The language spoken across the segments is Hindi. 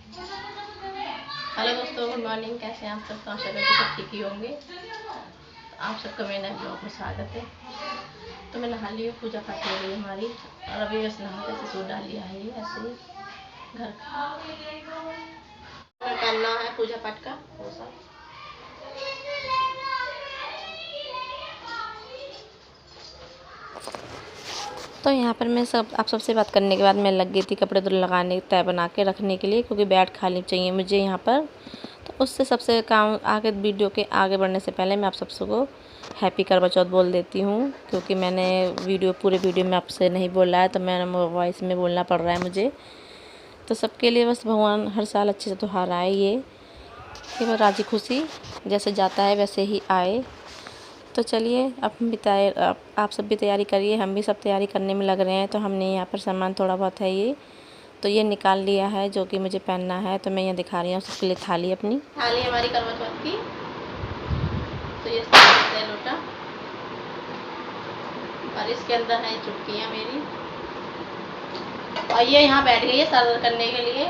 हेलो दोस्तों, गुड मॉर्निंग। कैसे हैं आप सब? तो आशा करते हैं सब ठीक ही होंगे। तो आप सबका मेरे नए ब्लॉग में स्वागत है। तो मैं नहा ली हूँ, पूजा पाठ हो रही है हमारी, और अभी बस नहा के सूट डाल लिया है ये ऐसे ही घर करना है पूजा पाठ का वो सब। तो यहाँ पर मैं आप सबसे बात करने के बाद मैं लग गई थी कपड़े तो लगाने तय बना के रखने के लिए, क्योंकि बेड खाली चाहिए मुझे यहाँ पर। तो उससे सबसे काम आगे वीडियो के आगे बढ़ने से पहले मैं आप सबको हैप्पी करवा चौथ बोल देती हूँ, क्योंकि मैंने पूरे वीडियो में आपसे नहीं बोला है, तो मैंने वॉइस में बोलना पड़ रहा है मुझे। तो सबके लिए बस भगवान हर साल अच्छे से त्यौहार आए, ये कि वो राजी खुशी जैसे जाता है वैसे ही आए। तो चलिए अब हम भी आप सब भी तैयारी करिए, हम भी सब तैयारी करने में लग रहे हैं। तो हमने यहाँ पर सामान थोड़ा बहुत है ये, तो ये निकाल लिया है जो कि मुझे पहनना है। तो मैं यहाँ दिखा रही हूँ सबके लिए थाली, अपनी थाली हमारी करवा चौथ की। तो ये है लोटा, और इसके अंदर है चुटकियाँ मेरी, और ये यहाँ बैठ गई है सर करने के लिए,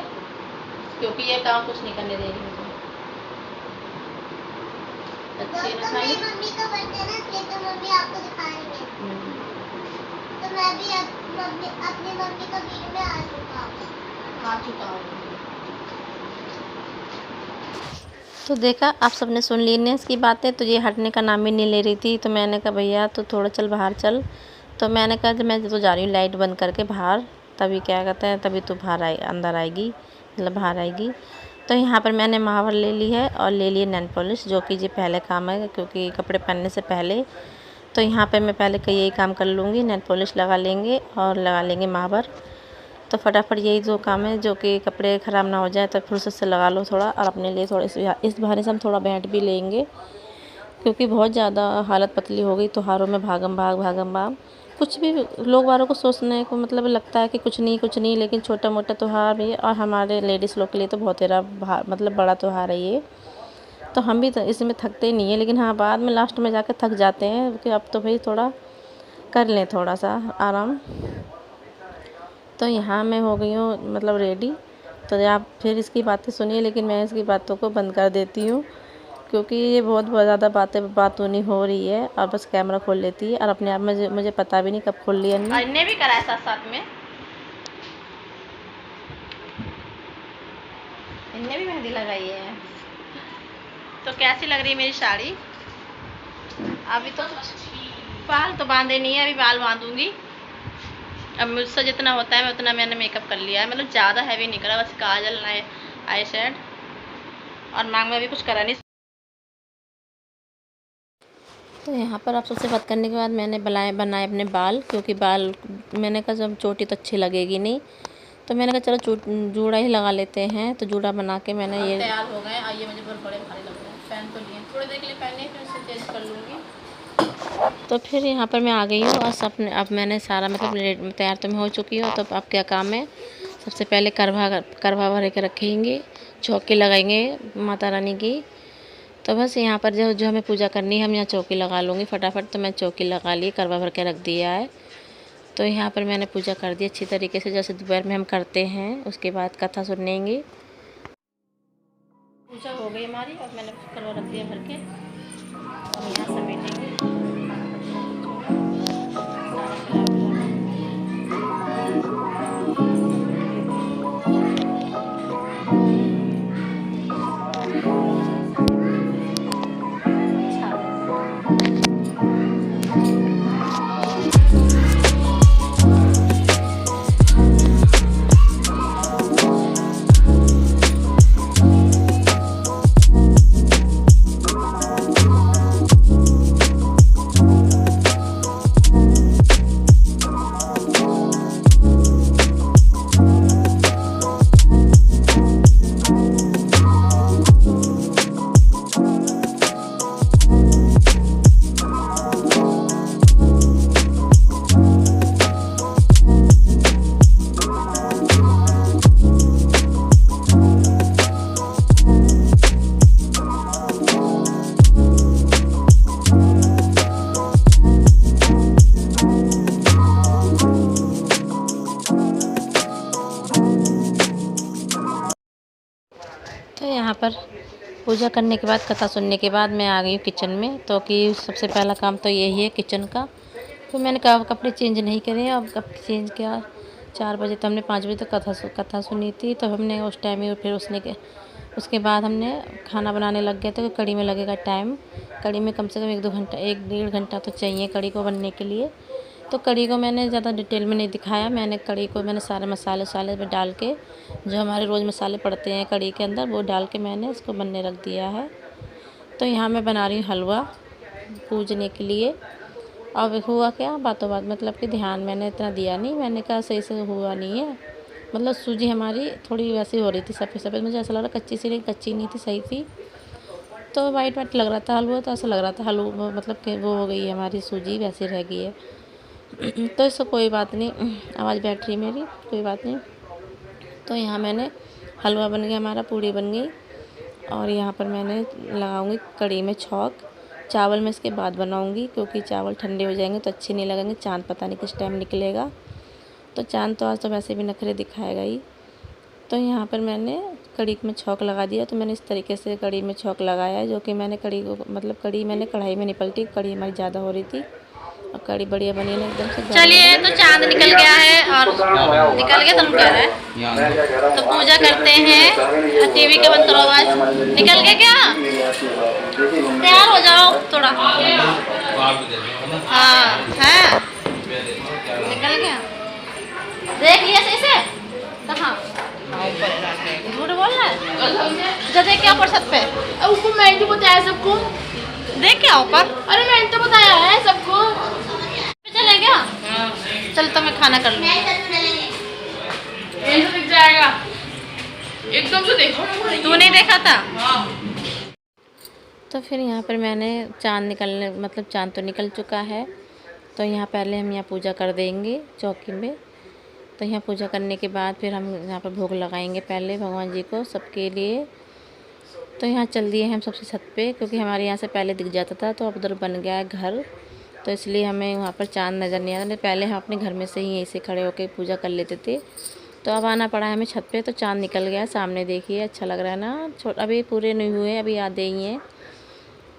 क्योंकि ये काम कुछ नहीं करने दे रही मुझे। अच्छी तो मेरी मम्मी का बर्थडे ना, इसलिए तो मम्मी आपको दिखाएंगे। तो मैं भी अपनी मम्मी का वीडियो में आ चुका हूँ। तो देखा आप सबने सुन ली ने इसकी बातें, तो ये हटने का नाम ही नहीं ले रही थी। तो मैंने कहा भैया तो थोड़ा चल बाहर चल। तो मैंने कहा जब मैं तो जा रही हूँ लाइट बंद करके बाहर, तभी क्या कहते हैं तभी तो अंदर आएगी, मतलब बाहर आएगी। तो यहाँ पर मैंने महावर ले ली है और ले लिए नेल पॉलिश, जो कि ये पहले काम है, क्योंकि कपड़े पहनने से पहले। तो यहाँ पर मैं पहले का यही काम कर लूँगी, नेल पॉलिश लगा लेंगे और लगा लेंगे महावर। तो फटाफट यही जो काम है, जो कि कपड़े ख़राब ना हो जाए, तो फुर्सत से लगा लो थोड़ा, और अपने लिए थोड़ा इस बहाने से हम थोड़ा बैठ भी लेंगे, क्योंकि बहुत ज़्यादा हालत पतली हो गई त्योहारों में, भागम भाग। कुछ भी लोग वालों को सोचने को मतलब लगता है कि कुछ नहीं, लेकिन छोटा मोटा त्यौहार भी, और हमारे लेडीज़ लोग के लिए तो बहुत मतलब बड़ा त्यौहार है ये। तो हम भी तो इसमें थकते ही नहीं है, लेकिन हाँ बाद में लास्ट में जाकर थक जाते हैं कि अब तो भाई थोड़ा कर लें थोड़ा सा आराम। तो यहाँ मैं हो गई हूँ मतलब रेडी। तो आप फिर इसकी बातें सुनिए, लेकिन मैं इसकी बातों को बंद कर देती हूँ, क्योंकि ये बहुत ज़्यादा बात नहीं हो रही है, और बस कैमरा खोल लेती है, और अपने आप में मुझे पता भी नहीं कब खोल लिया। इन्हें भी कराया साथ में, इन्हें भी मेहंदी लगाई है। तो कैसी लग रही है मेरी साड़ी? अभी तो बाल तो बांधे नहीं है, अभी बाल बांधूंगी। अब मुझसे जितना होता है मैं उतना मैंने मेकअप कर लिया है, मतलब ज़्यादा हैवी नहीं करा, बस काजल आई शेड और नाक में भी कुछ करा नहीं। तो यहाँ पर आप सबसे बात करने के बाद मैंने बनाए अपने बाल, क्योंकि बाल मैंने कहा जब चोटी तो अच्छी लगेगी नहीं, तो मैंने कहा चलो जूड़ा ही लगा लेते हैं। तो जूड़ा बना के मैंने ये तैयार हो गए, और ये मुझे बहुत बड़े भारी लग रहे हैं। पहन तो लिए थोड़ी देर के लिए पहने, फिर उसे चेंज कर लूँगी। तो फिर यहाँ पर मैं आ गई हूँ, और अब मैंने सारा मतलब तैयार तो मैं हो चुकी हूँ। तो अब क्या काम है, सबसे पहले करवा भर के रखेंगे, चौकी लगाएंगे माता रानी की। तो बस यहाँ पर जो हमें पूजा करनी है, हम यहाँ चौकी लगा लूँगी फटाफट। तो मैं चौकी लगा ली, करवा भर के रख दिया है। तो यहाँ पर मैंने पूजा कर दी अच्छी तरीके से, जैसे दोपहर में हम करते हैं। उसके बाद कथा सुनेंगे। पूजा हो गई हमारी, और मैंने करवा रख दिया भर के, और यहाँ समेटेंगे। यहाँ पर पूजा करने के बाद, कथा सुनने के बाद मैं आ गई हूँ किचन में। तो कि सबसे पहला काम तो यही है किचन का। तो मैंने कहा कपड़े चेंज नहीं करे, अब कब चेंज किया 4 बजे, तो हमने 5 बजे तक कथा सुनी थी। तो हमने उस टाइम ही फिर उसके बाद हमने खाना बनाने लग गए थे। तो कढ़ी में लगेगा टाइम, कढ़ी में कम से कम 1-2 घंटा, 1-1.5 घंटा तो चाहिए कढ़ी को बनने के लिए। तो कढ़ी को मैंने ज़्यादा डिटेल में नहीं दिखाया। कढ़ी को मैंने सारे मसाले में डाल के, जो हमारे रोज़ मसाले पड़ते हैं कढ़ी के अंदर, वो डाल के मैंने इसको बनने रख दिया है। तो यहाँ मैं बना रही हूँ हलवा पूजने के लिए। अब हुआ क्या, बातों बात मतलब कि ध्यान मैंने इतना दिया नहीं, मैंने कहा सही से हुआ नहीं है। मतलब सूजी हमारी थोड़ी वैसी हो रही थी, सफ़ेद सफ़ेद, मुझे ऐसा लग रहा कच्ची सी, लेकिन कच्ची नहीं थी, सही थी। तो वाइट वाइट लग रहा था हलवा, तो ऐसा लग रहा था हलवा मतलब कि वो हो गई है हमारी सूजी, वैसी रह गई है। तो इसको कोई बात नहीं, आवाज़ बैठ रही मेरी, कोई बात नहीं। तो यहाँ मैंने हलवा बन गया हमारा, पूड़ी बन गई। और यहाँ पर मैंने लगाऊंगी कढ़ी में छौंक। चावल मैं इसके बाद बनाऊंगी, क्योंकि चावल ठंडे हो जाएंगे तो अच्छे नहीं लगेंगे। चाँद पता नहीं किस टाइम निकलेगा, तो चाँद तो आज तो वैसे भी नखरे दिखाएगा ही। तो यहाँ पर मैंने कढ़ी में छौंक लगा दिया। तो मैंने इस तरीके से कढ़ी में छौंक लगाया है, जो कि मैंने कढ़ी को मतलब कढ़ी मैंने कढ़ाई में नहीं पलटी, कढ़ी हमारी ज़्यादा हो रही थी और कढ़ी बढ़िया बनी ना एकदम से। चलिए, तो चाँद निकल गया है, और निकल गया तुम कह रहे हैं, तो पूजा करते हैं। टीवी के बंद करो आवाज़। निकल गया क्या? तैयार हो जाओ थोड़ा। हाँ है, निकल गया, देख लिया सही से। कहाँ झूठ बोल रहा है? जो देख क्या ऊपर छत पे, ऊपर मैंने तो बताया सबको। देख क्या ऊपर? अरे मैंने तो बताया है सबको। चले गया? चल तो मैं खाना कर लूँ। ऐसे दिख जाएगा एकदम से, देखो तू नहीं देखा था? हाँ। तो फिर यहाँ पर मैंने चाँद तो निकल चुका है। तो यहाँ पहले हम यहाँ पूजा कर देंगे चौकी में। तो यहाँ पूजा करने के बाद फिर हम यहाँ पर भोग लगाएंगे पहले भगवान जी को सबके लिए। तो यहाँ चल दिए हम सबसे छत पे, क्योंकि हमारे यहाँ से पहले दिख जाता था, तो अब उधर बन गया है घर, तो इसलिए हमें वहाँ पर चाँद नज़र नहीं आता। पहले हम अपने घर में से ही यहीं से खड़े होकर पूजा कर लेते थे। तो अब आना पड़ा है हमें छत पे। तो चाँद निकल गया सामने, देखिए अच्छा लग रहा है ना। अभी पूरे नहीं हुए, अभी आधे ही हैं।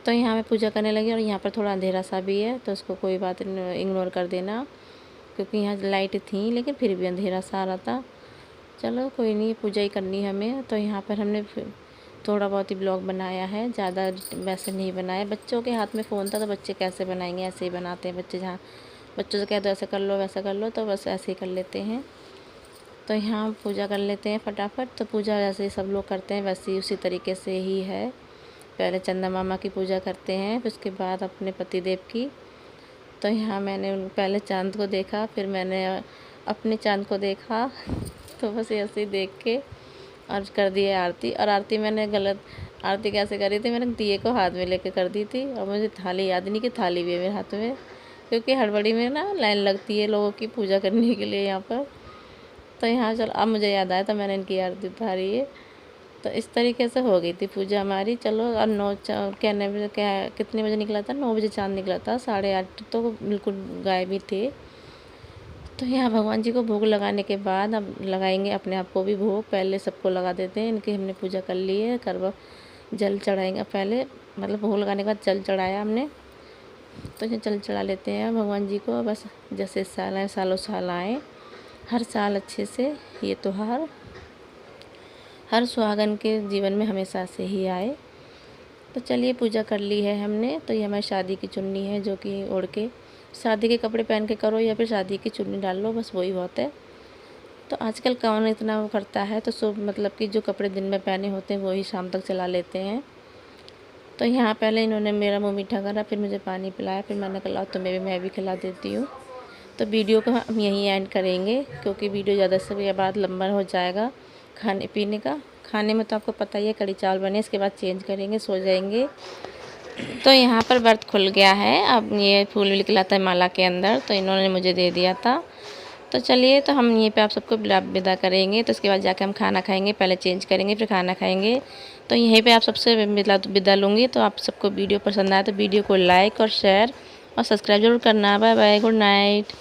तो यहाँ मैं पूजा करने लगी, और यहाँ पर थोड़ा अंधेरा सा भी है, तो उसको कोई बात इग्नोर कर देना, क्योंकि यहाँ लाइट थी लेकिन फिर भी अंधेरा सा आ रहा था। चलो कोई नहीं, पूजा ही करनी है हमें। तो यहाँ पर हमने थोड़ा बहुत ही ब्लॉग बनाया है, ज़्यादा वैसे नहीं बनाया। बच्चों के हाथ में फ़ोन था, तो बच्चे कैसे बनाएंगे, ऐसे ही बनाते हैं बच्चे। जहाँ बच्चों से कह दो ऐसे कर लो वैसा कर लो, तो बस ऐसे ही कर लेते हैं। तो यहाँ पूजा कर लेते हैं फटाफट। तो पूजा जैसे सब लोग करते हैं वैसे ही उसी तरीके से ही है। पहले चंदा मामा की पूजा करते हैं, फिर उसके बाद अपने पतिदेव की। तो यहाँ मैंने पहले चाँद को देखा, फिर मैंने अपने चाँद को देखा। तो बस ऐसे ही देख के और कर दिए आरती। और आरती मैंने गलत आरती कैसे करी थी, मैंने दिए को हाथ में लेके कर दी थी, और मुझे थाली याद नहीं कि थाली भी है मेरे हाथ में, क्योंकि हड़बड़ी में ना लाइन लगती है लोगों की पूजा करने के लिए यहाँ पर। तो यहाँ चलो अब मुझे याद आया, तो मैंने इनकी आरती उतारी है। तो इस तरीके से हो गई थी पूजा हमारी। चलो, और कितने बजे निकला था? 9 बजे चाँद निकला था, 8:30 तो बिल्कुल गायब ही थे। तो यहाँ भगवान जी को भोग लगाने के बाद अब लगाएंगे अपने आप को भी भोग। पहले सबको लगा देते हैं, इनकी हमने पूजा कर ली है। करवा जल चढ़ाएंगे पहले, मतलब भोग लगाने के बाद जल चढ़ाया हमने। तो ये जल चढ़ा लेते हैं भगवान जी को। बस जैसे साल आए, सालों साल आए, हर साल अच्छे से ये त्यौहार हर सुहागन के जीवन में हमेशा से ही आए। तो चलिए पूजा कर ली है हमने। तो ये हमारी शादी की चुन्नी है, जो कि ओढ़ के शादी के कपड़े पहन के करो या फिर शादी की चुन्नी डाल लो, बस वही बहुत है। तो आजकल कौन इतना वो करता है, तो सब मतलब कि जो कपड़े दिन में पहने होते हैं वही शाम तक चला लेते हैं। तो यहाँ पहले इन्होंने मेरा मुँह मीठा करा, फिर मुझे पानी पिलाया, फिर मैंने कहा तुम्हें मैं भी खिला देती हूँ। तो वीडियो को हम यहीं एंड करेंगे, क्योंकि वीडियो ज़्यादा से बाद लंबा हो जाएगा। खाने पीने का, खाने में तो आपको पता ही है कढ़ी चावल बने, इसके बाद चेंज करेंगे, सो जाएंगे। तो यहाँ पर व्रत खुल गया है। अब ये फूल निकला था माला के अंदर, तो इन्होंने मुझे दे दिया था। तो चलिए, तो हम यहीं पे आप सबको विदा करेंगे। तो उसके बाद जाके हम खाना खाएंगे, पहले चेंज करेंगे फिर खाना खाएंगे। तो यहीं पे आप सबसे विदा लूँगी। तो आप सबको वीडियो पसंद आए तो वीडियो को लाइक और शेयर और सब्सक्राइब जरूर करना। Bye bye, good night.